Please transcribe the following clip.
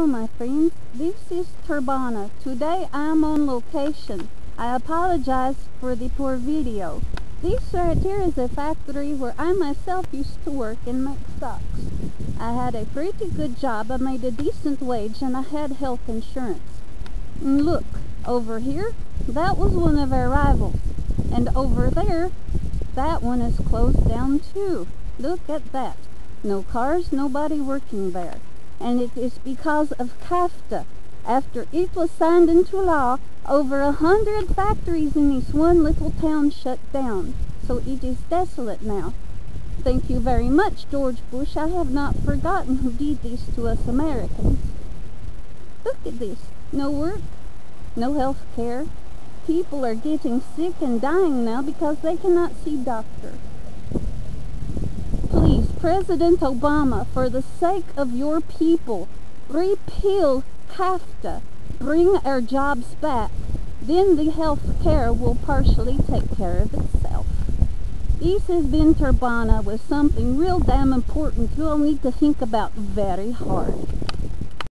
Hello my friends, this is Turbana. Today I'm on location. I apologize for the poor video. This right here is a factory where I myself used to work and make socks. I had a pretty good job, I made a decent wage, and I had health insurance. And look, over here, that was one of our rivals. And over there, that one is closed down too. Look at that. No cars, nobody working there. And it is because of CAFTA. After it was signed into law, over 100 factories in this one little town shut down. So it is desolate now. Thank you very much, George Bush. I have not forgotten who did this to us Americans. Look at this. No work, no health care. People are getting sick and dying now because they cannot see doctors. Please, President Obama, for the sake of your people, repeal CAFTA. Bring our jobs back. Then the health care will partially take care of itself. This has been Turbana with something real damn important you'll need to think about very hard.